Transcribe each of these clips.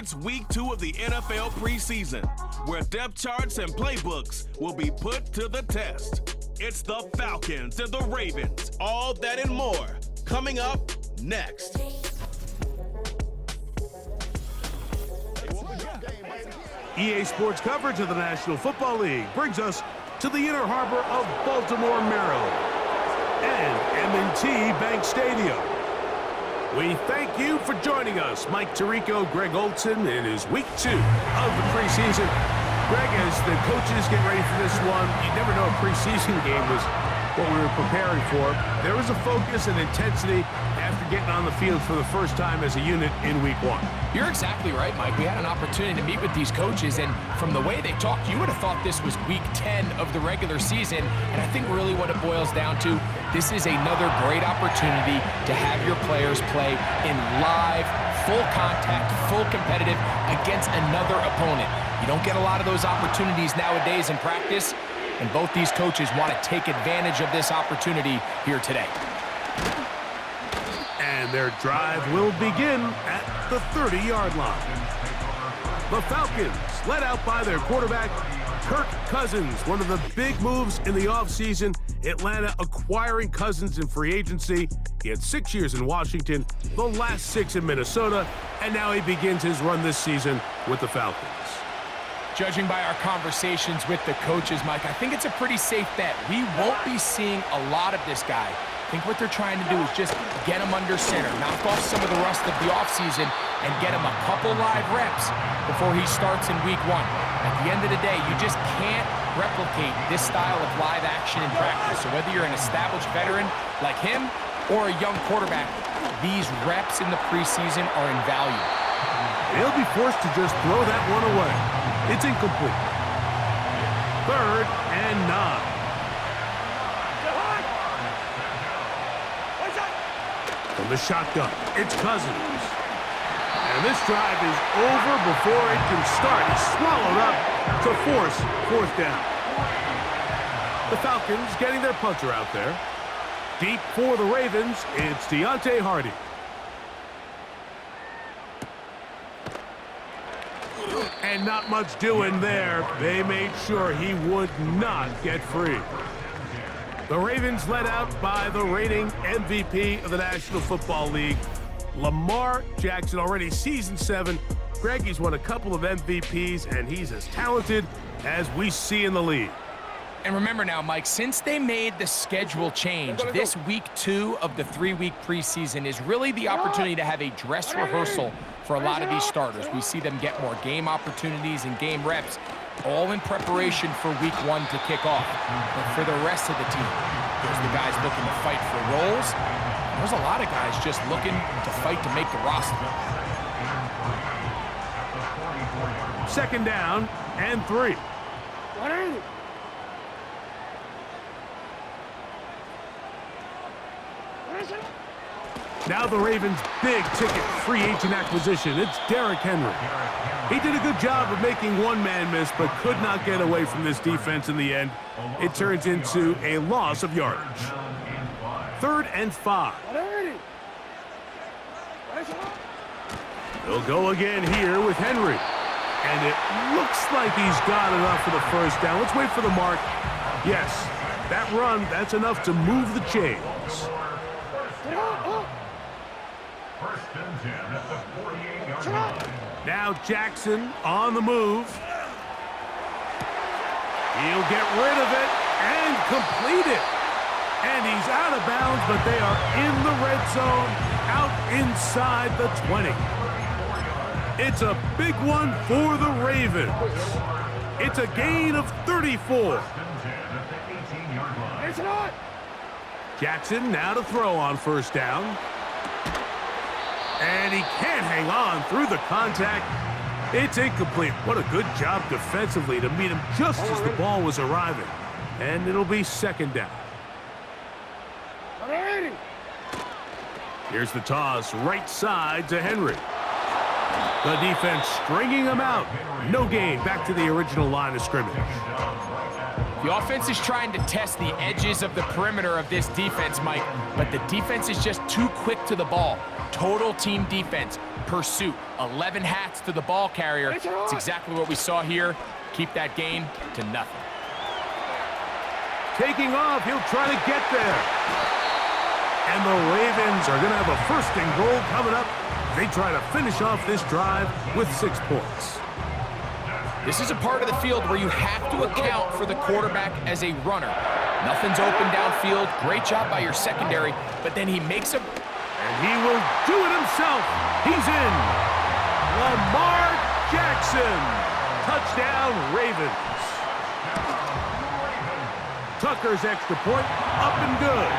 It's week 2 of the NFL preseason, where depth charts and playbooks will be put to the test. It's the Falcons and the Ravens, all that and more, coming up next. EA Sports coverage of the National Football League brings us to the Inner Harbor of Baltimore, Maryland, and M&T Bank Stadium. We thank you for joining us. Mike Tirico, Greg Olson. It is week 2 of the preseason. Greg, as the coaches get ready for this one, you never know a preseason game was what we were preparing for. There was a focus and intensity after getting on the field for the first time as a unit in week 1. You're exactly right, Mike. We had an opportunity to meet with these coaches, and from the way they talked, you would have thought this was week 10 of the regular season. And I think really what it boils down to, this is another great opportunity to have your players play in live, full contact, full competitive against another opponent. You don't get a lot of those opportunities nowadays in practice, and both these coaches want to take advantage of this opportunity here today. And their drive will begin at the 30-yard line. The Falcons, led out by their quarterback, Kirk Cousins. One of the big moves in the offseason, Atlanta acquiring Cousins in free agency. He had 6 years in Washington, the last 6 in Minnesota, and now he begins his run this season with the Falcons. Judging by our conversations with the coaches, Mike, I think it's a pretty safe bet. We won't be seeing a lot of this guy. I think what they're trying to do is just get him under center, knock off some of the rust of the offseason, and get him a couple live reps before he starts in week 1. At the end of the day, you just can't replicate this style of live action in practice. So whether you're an established veteran like him or a young quarterback, these reps in the preseason are invaluable. He'll be forced to just throw that one away. It's incomplete. 3rd and 9. From the shotgun, it's Cousins. And this drive is over before it can start. It's swallowed up to force 4th down. The Falcons getting their punter out there. Deep for the Ravens, it's Deontay Hardy. And not much doing there. They made sure he would not get free. The Ravens led out by the reigning MVP of the National Football League, Lamar Jackson, already season 7. Greg, he's won a couple of MVPs, and he's as talented as we see in the league. And remember now, Mike, since they made the schedule change, this week 2 of the 3-week preseason is really the opportunity to have a dress rehearsal for a lot of these starters. We see them get more game opportunities and game reps, all in preparation for week 1 to kick off. But for the rest of the team, there's the guys looking to fight for roles. There's a lot of guys just looking to fight to make the roster. 2nd down and 3. Now the Ravens' big-ticket free agent acquisition. It's Derrick Henry. He did a good job of making one man miss, but could not get away from this defense in the end. It turns into a loss of yardage. 3rd and 5. They'll go again here with Henry. And it looks like he's got enough for the 1st down. Let's wait for the mark. Yes, that run, that's enough to move the chains. Now Jackson on the move. He'll get rid of it and complete it. And he's out of bounds, but they are in the red zone, out inside the 20. It's a big one for the Ravens. It's a gain of 34. Jackson now to throw on 1st down. And he can't hang on through the contact. It's incomplete. What a good job defensively to meet him just as the ball was arriving. And it'll be 2nd down. Here's the toss, right side to Henry. The defense stringing him out. No gain, back to the original line of scrimmage. The offense is trying to test the edges of the perimeter of this defense, Mike, but the defense is just too quick to the ball. Total team defense, pursuit, 11 hats to the ball carrier. It's exactly what we saw here. Keep that gain to nothing. Taking off, he'll try to get there. And the Ravens are going to have a 1st and goal coming up. They try to finish off this drive with 6 points. This is a part of the field where you have to account for the quarterback as a runner. Nothing's open downfield. Great job by your secondary, but then he makes a... And he will do it himself. He's in. Lamar Jackson. Touchdown, Ravens. Tucker's extra point up and good.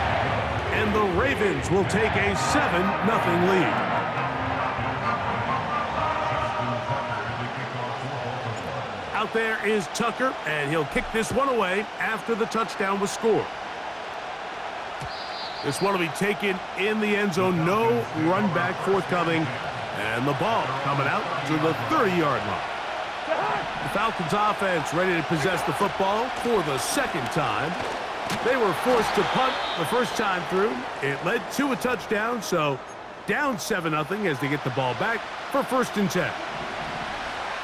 And the Ravens will take a 7-0 lead. Out there is Tucker, and he'll kick this one away after the touchdown was scored. This one will be taken in the end zone. No run back forthcoming. And the ball coming out to the 30-yard line. The Falcons offense ready to possess the football for the 2nd time. They were forced to punt the first time through. It led to a touchdown, so down 7-0 as they get the ball back for 1st and 10.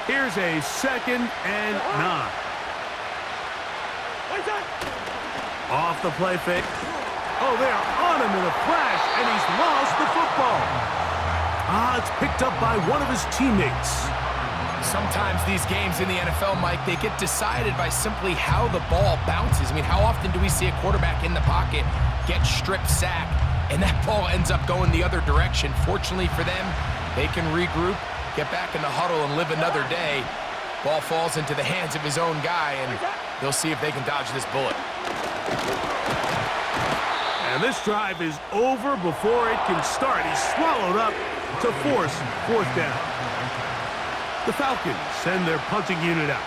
Here's a 2nd and 9. Off the play fake. Oh, they are on him in a flash, and he's lost the football. It's picked up by one of his teammates. Sometimes these games in the NFL, Mike, they get decided by simply how the ball bounces. I mean, how often do we see a quarterback in the pocket get strip sack, and that ball ends up going the other direction? Fortunately for them, they can regroup, get back in the huddle, and live another day. Ball falls into the hands of his own guy, and they'll see if they can dodge this bullet. And this drive is over before it can start. He's swallowed up to force 4th down. The Falcons send their punting unit out,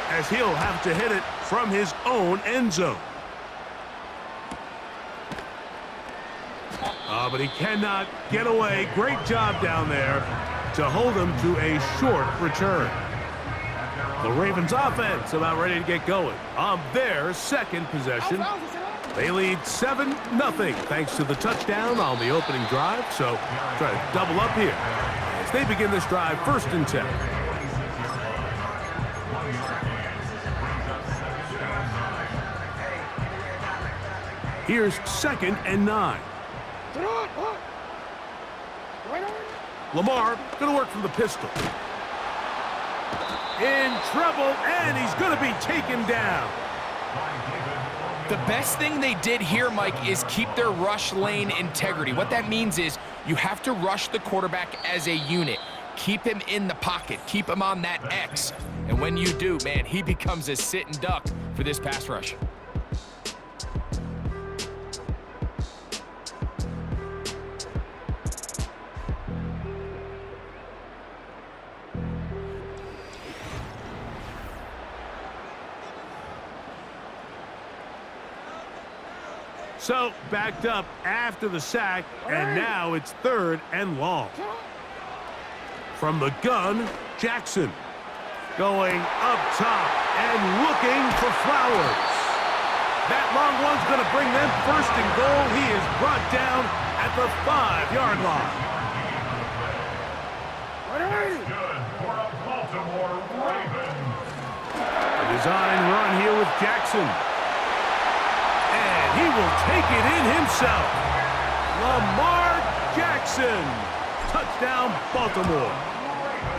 as he'll have to hit it from his own end zone. But he cannot get away. Great job down there to hold him to a short return. The Ravens offense about ready to get going on their 2nd possession. They lead 7-0 thanks to the touchdown on the opening drive. So try to double up here as they begin this drive 1st and 10. Here's 2nd and 9. Lamar going to work from the pistol. In trouble, and he's going to be taken down. The best thing they did here, Mike, is keep their rush lane integrity. What that means is you have to rush the quarterback as a unit. Keep him in the pocket. Keep him on that X. And when you do, man, he becomes a sit and duck for this pass rush. So backed up after the sack, and now it's 3rd and long. From the gun, Jackson going up top and looking for Flowers. That long one's going to bring them 1st and goal. He is brought down at the 5-yard line. A design run here with Jackson. He will take it in himself. Lamar Jackson. Touchdown, Baltimore.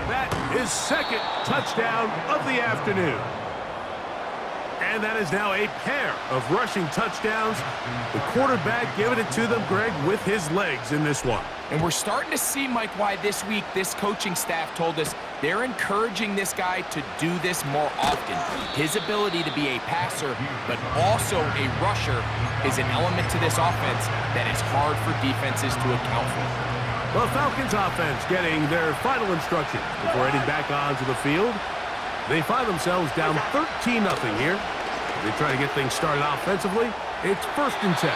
That is 2nd touchdown of the afternoon. And that is now a pair of rushing touchdowns. The quarterback giving it to them, Greg, with his legs in this one. And we're starting to see, Mike, why this week this coaching staff told us they're encouraging this guy to do this more often. His ability to be a passer, but also a rusher, is an element to this offense that is hard for defenses to account for. The Falcons offense getting their final instructions before heading back onto the field. They find themselves down 13-0 here. They try to get things started offensively. It's 1st and 10.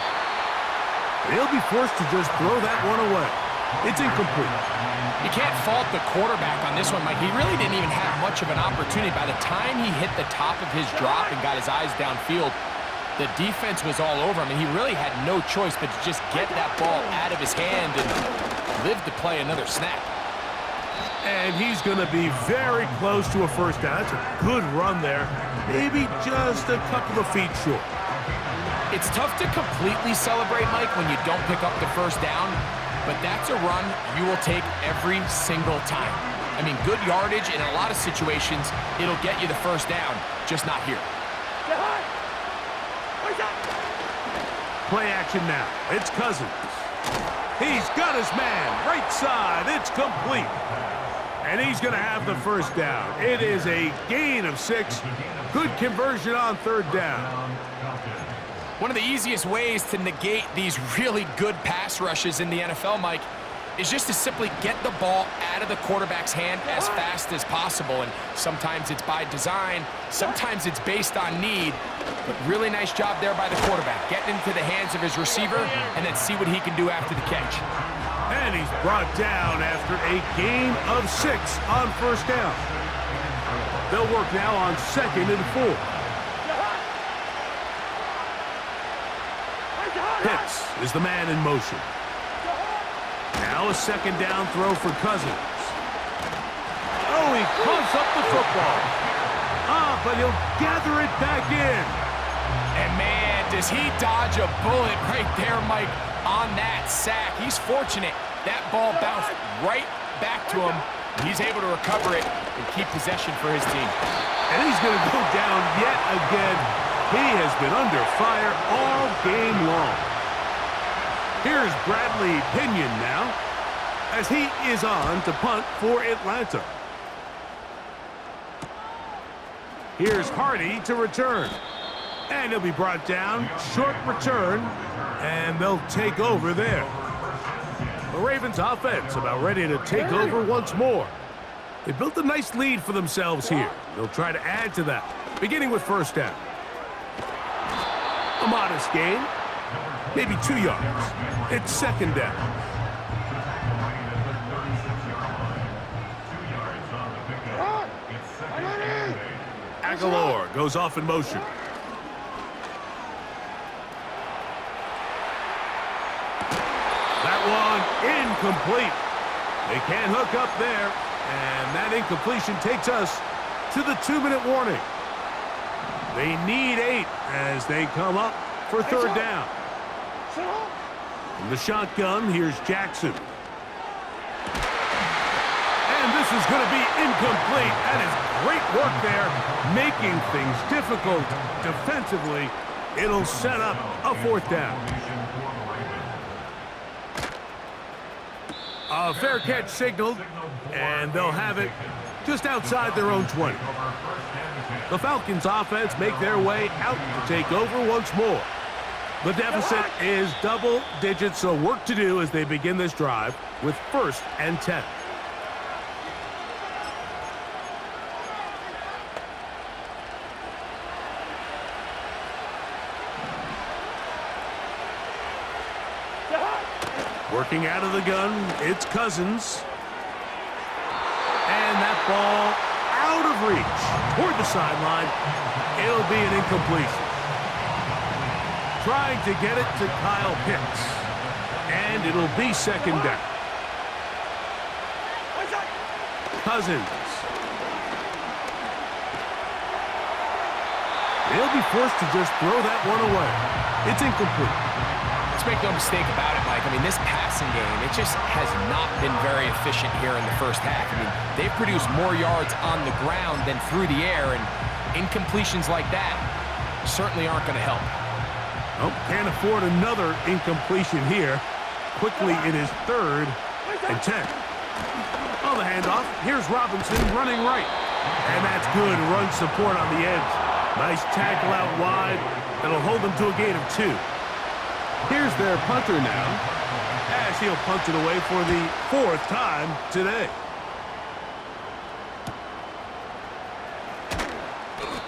They'll be forced to just throw that one away. It's incomplete. You can't fault the quarterback on this one, Mike. He really didn't even have much of an opportunity. By the time he hit the top of his drop and got his eyes downfield, the defense was all over him, and he really had no choice but to just get that ball out of his hand and live to play another snap. And he's going to be very close to a first down. That's a good run there. Maybe just a couple of feet short. It's tough to completely celebrate, Mike, when you don't pick up the first down, but that's a run you will take every single time. I mean, good yardage in a lot of situations, it'll get you the first down, just not here. Play action now. It's Cousins. He's got his man. Right side. It's complete. And he's going to have the first down. It is a gain of 6. Good conversion on third down. One of the easiest ways to negate these really good pass rushes in the NFL, Mike, is just to simply get the ball out of the quarterback's hand as fast as possible. And sometimes it's by design, sometimes it's based on need. But really nice job there by the quarterback, getting into the hands of his receiver and then see what he can do after the catch. And he's brought down after a gain of 6 on first down. They'll work now on 2nd and 4. Pitts is the man in motion. Now a 2nd down throw for Cousins. Oh, he coughs up the football. But he'll gather it back in. And man, does he dodge a bullet right there, Mike, on that sack. He's fortunate. That ball bounced right back to him. He's able to recover it and keep possession for his team. And he's going to go down yet again. He has been under fire all game long. Here's Bradley Pinion now, as he is on to punt for Atlanta. Here's Hardy to return. And he'll be brought down. Short return. And they'll take over there. The Ravens offense about ready to take over once more. They built a nice lead for themselves here. They'll try to add to that, beginning with first down. A modest gain, maybe 2 yards. It's 2nd down. Aguilar goes off in motion. That one incomplete. They can't hook up there, and that incompletion takes us to the 2-minute warning. They need 8 as they come up for third down. From the shotgun, here's Jackson. And this is going to be incomplete. That is great work there, making things difficult defensively. It'll set up a 4th down. A fair catch signaled, and they'll have it just outside their own 20. The Falcons offense make their way out to take over once more. The deficit is double digits, so work to do as they begin this drive with 1st and 10. Working out of the gun, it's Cousins. And that ball out of reach toward the sideline. It'll be an incompletion. Trying to get it to Kyle Pitts. And it'll be 2nd down. Cousins. They'll be forced to just throw that one away. It's incomplete. Let's make no mistake about it, Mike. I mean, this passing game, it just has not been very efficient here in the first half. I mean, they've produced more yards on the ground than through the air, and incompletions like that certainly aren't going to help. Oh, can't afford another incompletion here. Quickly, it is 3rd and 10. On the handoff, here's Robinson running right. And that's good run support on the edge. Nice tackle out wide. That'll hold them to a gain of 2. Here's their punter now, as he'll punt it away for the 4th time today.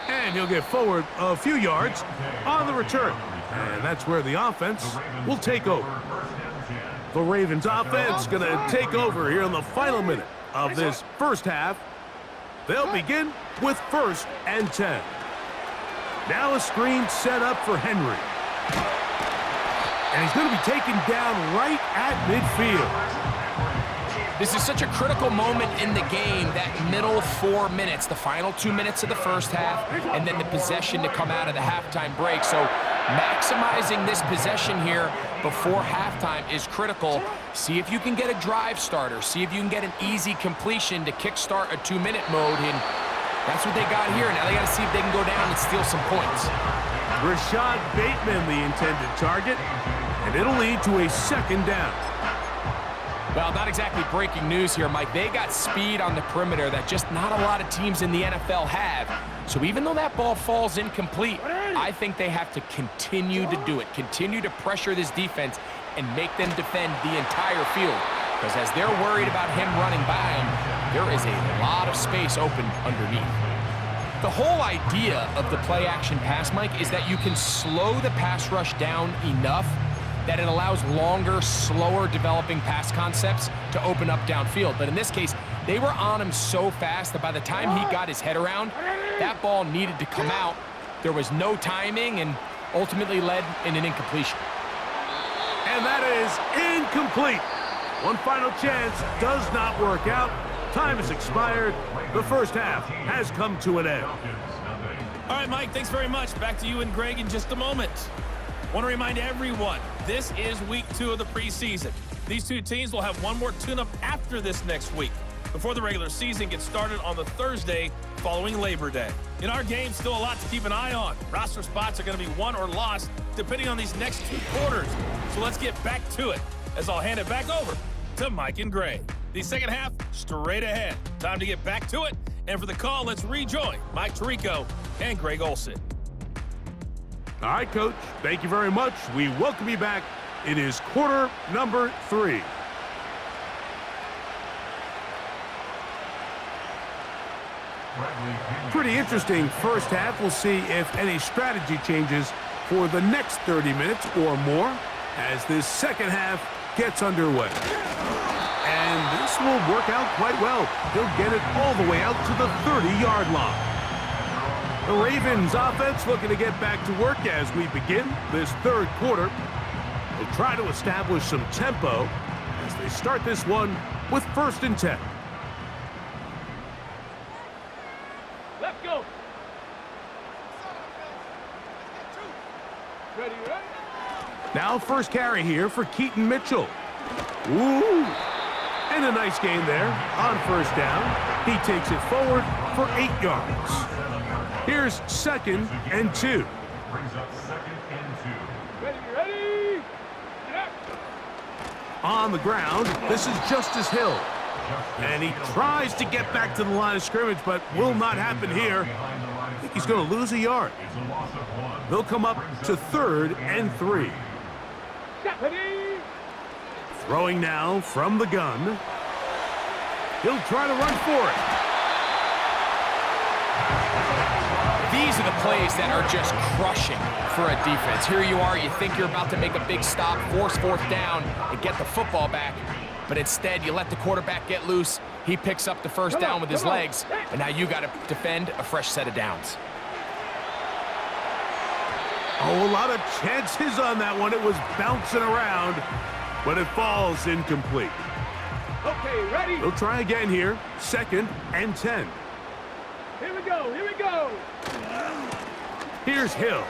And he'll get forward a few yards on the return. And that's where the offense will take over. The Ravens offense going to take over here in the final minute of this first half. They'll begin with 1st and 10. Now a screen set up for Henry. And he's going to be taken down right at midfield. This is such a critical moment in the game, that middle 4 minutes, the final 2 minutes of the first half, and then the possession to come out of the halftime break. So maximizing this possession here before halftime is critical. See if you can get a drive starter. See if you can get an easy completion to kickstart a 2-minute mode. And that's what they got here. Now they got to see if they can go down and steal some points. Rashad Bateman, the intended target, and it'll lead to a 2nd down. Well, not exactly breaking news here, Mike. They got speed on the perimeter that just not a lot of teams in the NFL have. So even though that ball falls incomplete, I think they have to continue to do it, continue to pressure this defense and make them defend the entire field. Because as they're worried about him running by them, there is a lot of space open underneath. The whole idea of the play-action pass, Mike, is that you can slow the pass rush down enough that it allows longer, slower developing pass concepts to open up downfield. But in this case, they were on him so fast that by the time he got his head around, that ball needed to come out. There was no timing and ultimately led in an incompletion. And that is incomplete. One final chance does not work out. Time has expired. The first half has come to an end. All right, Mike, thanks very much. Back to you and Greg in just a moment. Want to remind everyone, this is week 2 of the preseason. These two teams will have one more tune-up after this next week, before the regular season gets started on the Thursday following Labor Day. In our game, still a lot to keep an eye on. Roster spots are going to be won or lost depending on these next 2 quarters. So let's get back to it, as I'll hand it back over to Mike and Greg. The second half, straight ahead. Time to get back to it. And for the call, let's rejoin Mike Tirico and Greg Olson. All right, Coach, thank you very much. We welcome you back. It is quarter number 3. Pretty interesting first half. We'll see if any strategy changes for the next 30 minutes or more as this second half gets underway. And this will work out quite well. He'll get it all the way out to the 30-yard line. The Ravens offense looking to get back to work as we begin this third quarter. They'll try to establish some tempo as they start this one with 1st and 10. Let's go. Ready? Now first carry here for Keaton Mitchell. Ooh. And a nice gain there on 1st down. He takes it forward for 8 yards. Here's 2nd and 2. Brings up 2nd and 2. Ready? On the ground, this is Justice Hill. And he tries to get back to the line of scrimmage, but will not happen here. I think he's going to lose a yard. They'll come up to 3rd and 3. Throwing now from the gun. He'll try to run for it. These are the plays that are just crushing for a defense. Here you are, you think you're about to make a big stop, force 4th down, and get the football back. But instead, you let the quarterback get loose. He picks up the 1st down with his legs, and now you got to defend a fresh set of downs. Oh, a lot of chances on that one. It was bouncing around, but it falls incomplete. Okay, ready? They'll try again here. 2nd and 10. Here we go. Here we go. Here's Hill.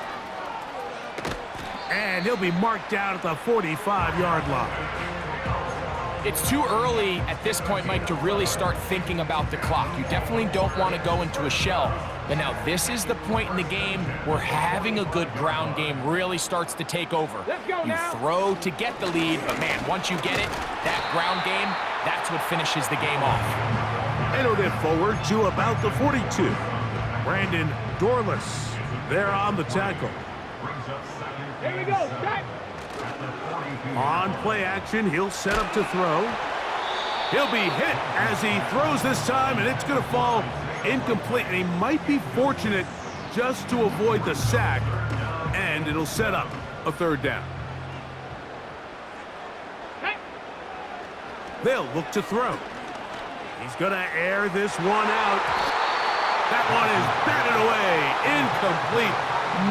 And he'll be marked down at the 45-yard line. It's too early at this point, Mike, to really start thinking about the clock. You definitely don't want to go into a shell. But now this is the point in the game where having a good ground game really starts to take over. You throw to get the lead, but man, once you get it, that ground game, that's what finishes the game off. And it'll get forward to about the 42. Brandon Dorless there on the tackle. Here we go. Set. On play action, he'll set up to throw. He'll be hit as he throws this time, and it's going to fall incomplete. And he might be fortunate just to avoid the sack, and it'll set up a 3rd down. They'll look to throw. He's going to air this one out. That one is batted away. Incomplete.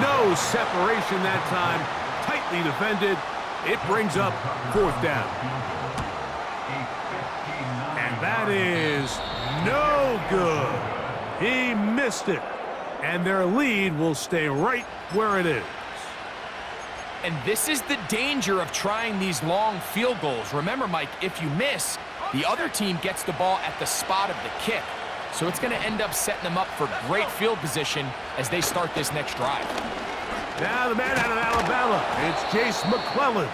No separation that time. Tightly defended. It brings up 4th down. And that is no good. He missed it. And their lead will stay right where it is. And this is the danger of trying these long field goals. Remember, Mike, if you miss, the other team gets the ball at the spot of the kick. So it's going to end up setting them up for great field position as they start this next drive. Now the man out of Alabama, it's Jace McClellan.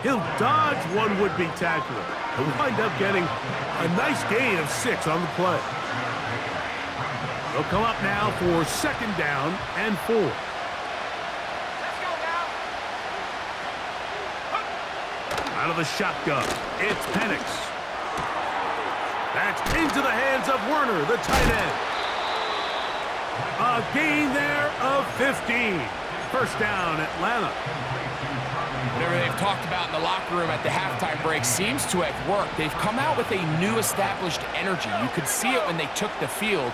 He'll dodge one would-be tackler. He'll wind up getting a nice gain of 6 on the play. They'll come up now for 2nd down and 4. Let's go now. Out of the shotgun, it's Penix. That's into the hands of Werner, the tight end. A gain there of 15. 1st down, Atlanta. Whatever they've talked about in the locker room at the halftime break seems to have worked. They've come out with a new established energy. You could see it when they took the field.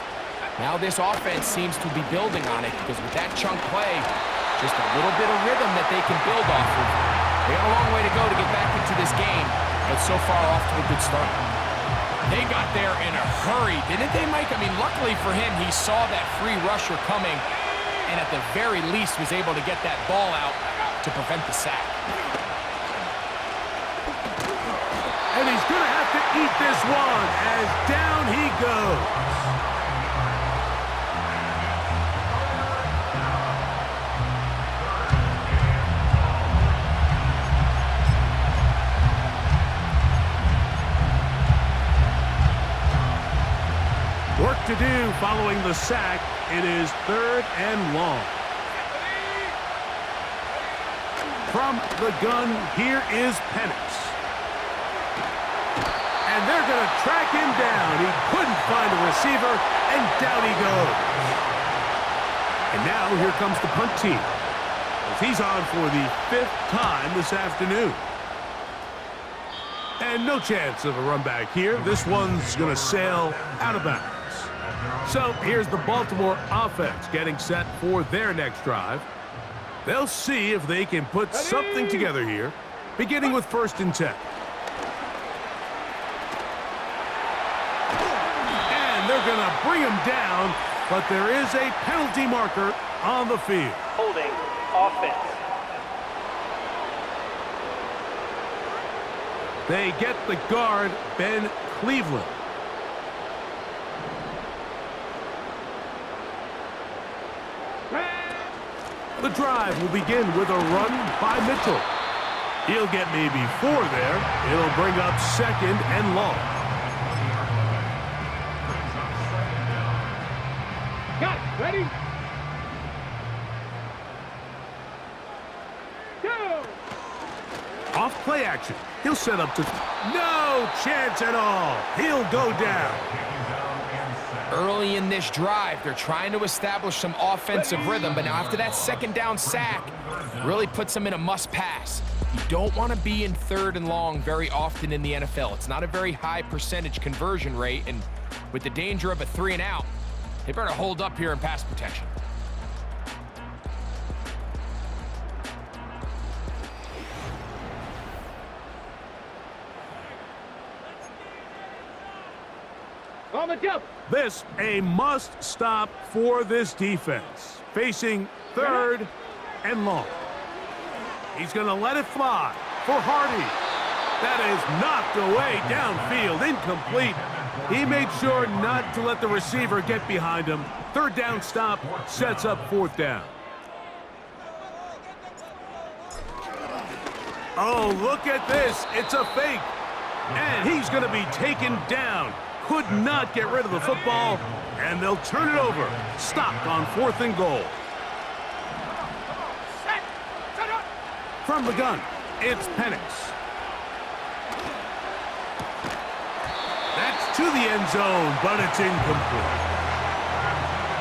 Now this offense seems to be building on it because with that chunk play, just a little bit of rhythm that they can build off of. They got a long way to go to get back into this game, but so far off to a good start. They got there in a hurry, didn't they, Mike? I mean, luckily for him, he saw that free rusher coming and at the very least was able to get that ball out to prevent the sack. And he's going to have to eat this one as down he goes. Work to do following the sack. It is 3rd and long. From the gun, here is Penix. And they're going to track him down. He couldn't find a receiver, and down he goes. And now here comes the punt team, as he's on for the 5th time this afternoon. And no chance of a run back here. This one's going to sail out of bounds. So here's the Baltimore offense getting set for their next drive. They'll see if they can put something together here, beginning with 1st and 10. And they're going to bring him down, but there is a penalty marker on the field. Holding offense. They get the guard, Ben Cleveland. The drive will begin with a run by Mitchell. He'll get maybe 4 there. It'll bring up 2nd and long. Got it. Ready? Go! Off play action. He'll set up to... No chance at all. He'll go down. Early in this drive, they're trying to establish some offensive rhythm, but now after that 2nd down sack, really puts them in a must-pass. You don't want to be in 3rd and long very often in the NFL. It's not a very high percentage conversion rate, and with the danger of a 3 and out, they better hold up here in pass protection. On the jump. This a must-stop for this defense. Facing 3rd and long. He's going to let it fly for Hardy. That is knocked away downfield, incomplete. He made sure not to let the receiver get behind him. 3rd down stop sets up 4th down. Oh, look at this. It's a fake. And he's going to be taken down. Could not get rid of the football, and they'll turn it over. Stopped on 4th and goal. From the gun, it's Penix. That's to the end zone, but it's incomplete.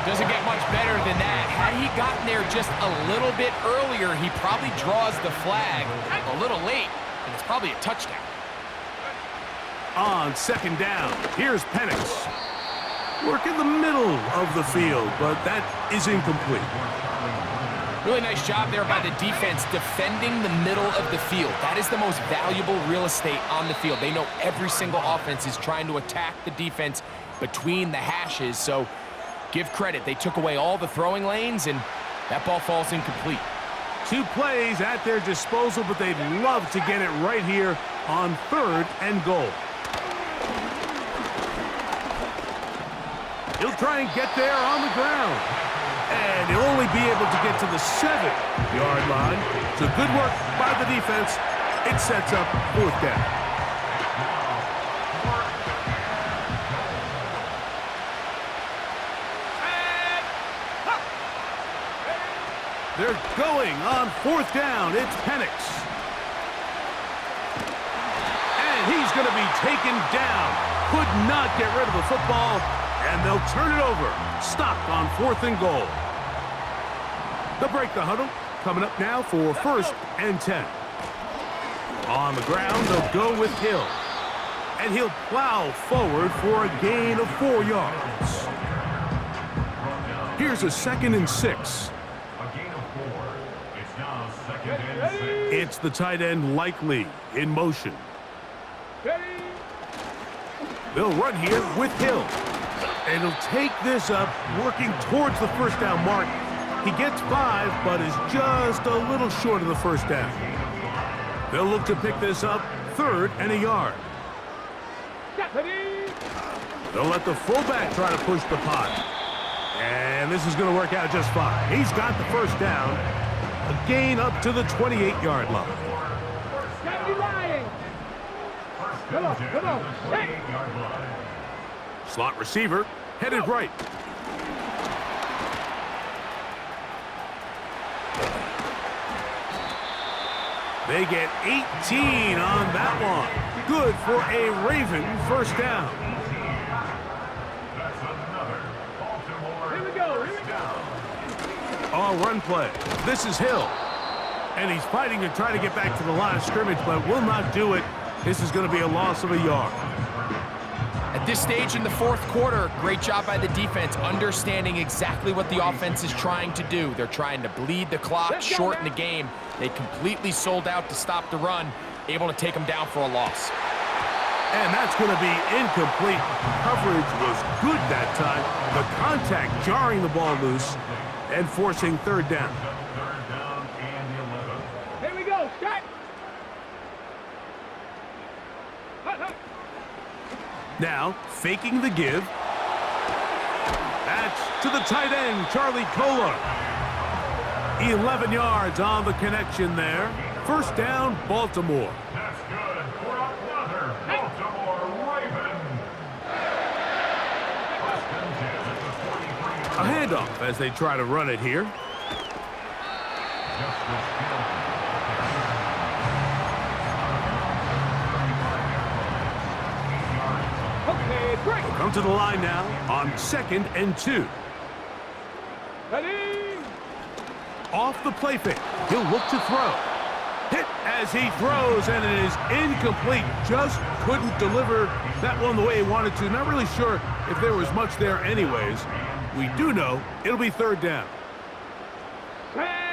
Doesn't get much better than that. Had he gotten there just a little bit earlier, he probably draws the flag a little late, and it's probably a touchdown. On second down, here's Penix. Work in the middle of the field, but that is incomplete. Really nice job there by the defense defending the middle of the field. That is the most valuable real estate on the field. They know every single offense is trying to attack the defense between the hashes, so give credit. They took away all the throwing lanes, and that ball falls incomplete. 2 plays at their disposal, but they'd love to get it right here on 3rd and goal. He'll try and get there on the ground. And he'll only be able to get to the 7-yard line. So good work by the defense. It sets up 4th down. They're going on 4th down. It's Penix. And he's going to be taken down. Could not get rid of the football. And they'll turn it over. Stopped on 4th and goal. They'll break the huddle. Coming up now for 1st and 10. On the ground, they'll go with Hill. And he'll plow forward for a gain of 4 yards. Here's a 2nd and 6. A gain of 4. It's now 2nd and 6. It's the tight end Likely in motion. They'll run here with Hill. And he'll take this up, working towards the 1st down mark. He gets 5, but is just a little short of the 1st down. They'll look to pick this up 3rd and a yard. They'll let the fullback try to push the pot. And this is going to work out just fine. He's got the 1st down. A gain up to the 28-yard line. Come on. 28-yard line. Slot receiver headed right. They get 18 on that one. Good for a Raven 1st down. That's another Baltimore. Here we go. On run play. This is Hill. And he's fighting to try to get back to the line of scrimmage, but will not do it. This is going to be a loss of a yard. At this stage in the 4th quarter, great job by the defense, understanding exactly what the offense is trying to do. They're trying to bleed the clock, shorten the game. They completely sold out to stop the run, able to take them down for a loss. And that's going to be incomplete. Coverage was good that time. The contact jarring the ball loose and forcing 3rd down. 3rd down and 11. Here we go. Start. Now, faking the give. That's to the tight end, Charlie Kolar. 11 yards on the connection there. 1st down, Baltimore. That's good for another Baltimore Raven. 1st and 10 at the 43. A handoff as they try to run it here. Okay, break. Come to the line now on 2nd and 2. Ready. Off the play fake. He'll look to throw. Hit as he throws, and it is incomplete. Just couldn't deliver that one the way he wanted to. Not really sure if there was much there anyways. We do know it'll be 3rd down.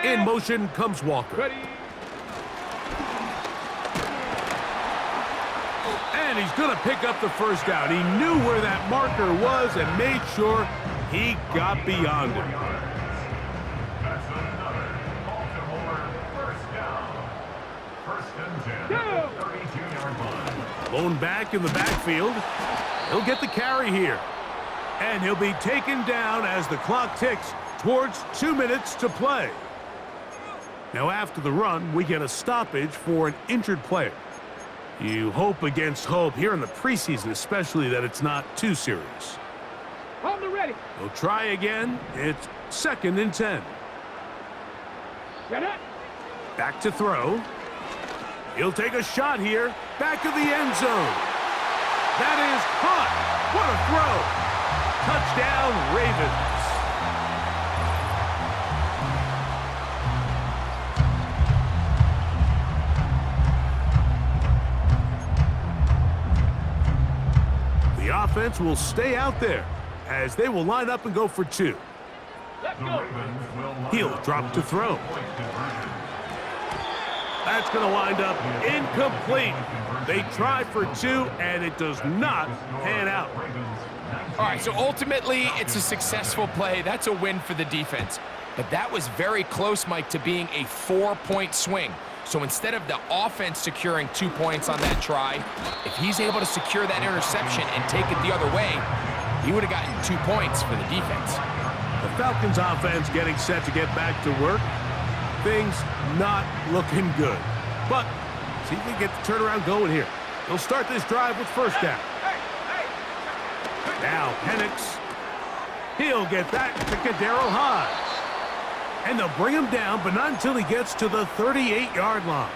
In motion comes Walker. Ready. And he's going to pick up the 1st down. He knew where that marker was and made sure he got beyond it. That's another Baltimore 1st down. 1st and 10 at the 32-yard line. Blown back in the backfield. He'll get the carry here. And he'll be taken down as the clock ticks towards 2 minutes to play. Now after the run, we get a stoppage for an injured player. You hope against hope here in the preseason, especially that it's not too serious. On the ready. They'll try again. It's 2nd and 10. Set it. Back to throw. He'll take a shot here. Back of the end zone. That is caught. What a throw. Touchdown, Ravens. offense will stay out there as they will line up and go for 2. Let's go. He'll drop to throw. That's going to wind up incomplete. They try for 2, and it does not pan out. All right, so ultimately, it's a successful play. That's a win for the defense. But that was very close, Mike, to being a 4-point swing. So instead of the offense securing 2 points on that try, if he's able to secure that interception and take it the other way, he would have gotten 2 points for the defense. The Falcons offense getting set to get back to work. Things not looking good. But see if we get the turnaround going here. They'll start this drive with first down. Now Penix. He'll get that to Kadero Hodge. And they'll bring him down, but not until he gets to the 38-yard line.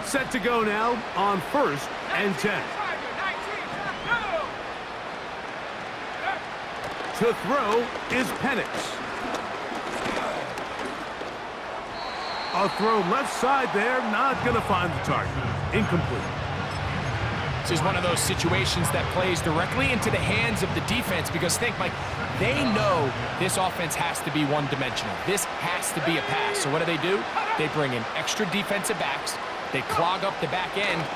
Set to go now on 1st and 10. To throw is Penix. A throw left side there, not going to find the target. Incomplete. This is one of those situations that plays directly into the hands of the defense because think, Mike, they know this offense has to be one-dimensional. This has to be a pass. So what do? They bring in extra defensive backs. They clog up the back end.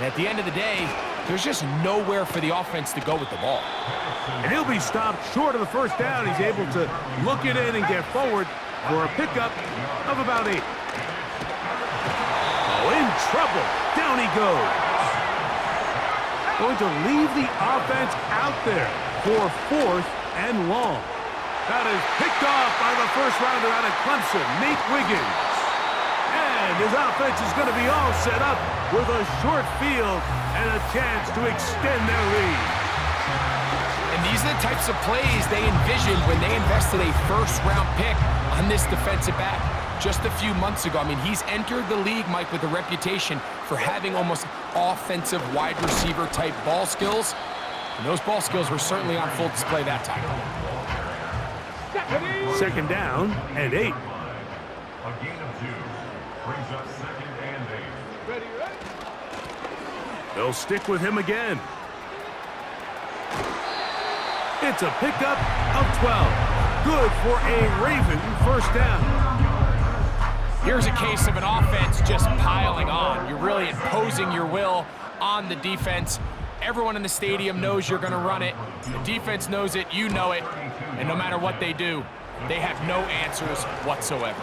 And at the end of the day, there's just nowhere for the offense to go with the ball. And he'll be stopped short of the first down. He's able to look it in and get forward for a pickup of about 8. Oh, in trouble. Down he goes. Going to leave the offense out there for 4th and long. That is picked off by the first rounder out of Clemson, Nate Wiggins. And his offense is going to be all set up with a short field and a chance to extend their lead. And these are the types of plays they envisioned when they invested a first-round pick on this defensive back just a few months ago. I mean, he's entered the league, Mike, with a reputation for having almost offensive wide receiver type ball skills. And those ball skills were certainly on full display that time. Second down and 8. A gain of 2 brings up 2nd and 8. Ready. They'll stick with him again. It's a pickup of 12. Good for a Raven first down. Here's a case of an offense just piling on. You're really imposing your will on the defense. Everyone in the stadium knows you're going to run it. The defense knows it, you know it. And no matter what they do, they have no answers whatsoever.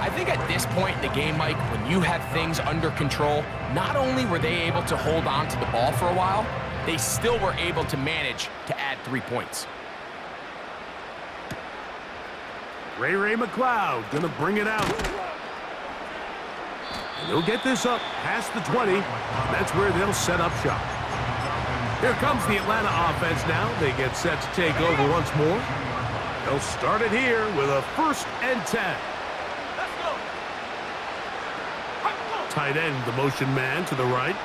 I think at this point in the game, Mike, when you have things under control, not only were they able to hold on to the ball for a while, they still were able to manage to add 3 points. Ray McLeod gonna bring it out. And they'll get this up past the 20. That's where they'll set up shop. Here comes the Atlanta offense now. They get set to take over once more. They'll start it here with a 1st and 10. Tight end, the motion man to the right.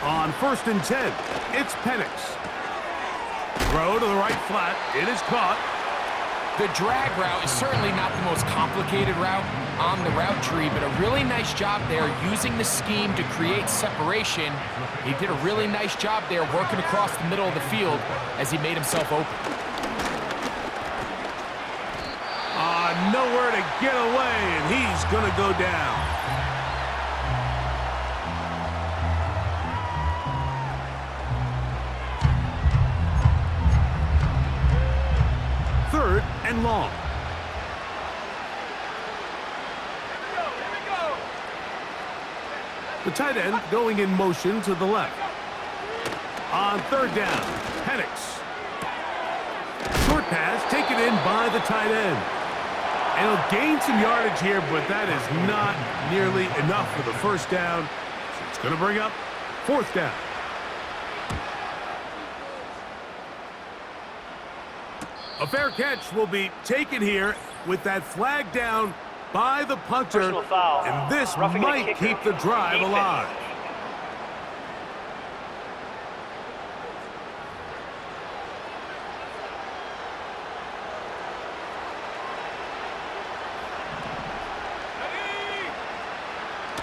On 1st and 10, it's Penix. Throw to the right flat. It is caught. The drag route is certainly not the most complicated route on the route tree, but a really nice job there using the scheme to create separation. He did a really nice job there working across the middle of the field as he made himself open. Nowhere to get away, and he's going to go down. Third and long. The tight end going in motion to the left. On 3rd down, Penix. Short pass taken in by the tight end. And he'll gain some yardage here, but that is not nearly enough for the first down. So it's going to bring up 4th down. A fair catch will be taken here with that flag down by the punter. And this might keep the drive alive.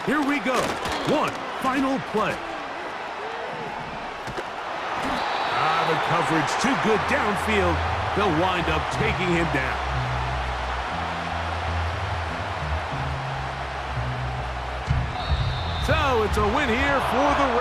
Here we go. One final play. Solid coverage, too good downfield. They'll wind up taking him down. So it's a win here for the Ravens.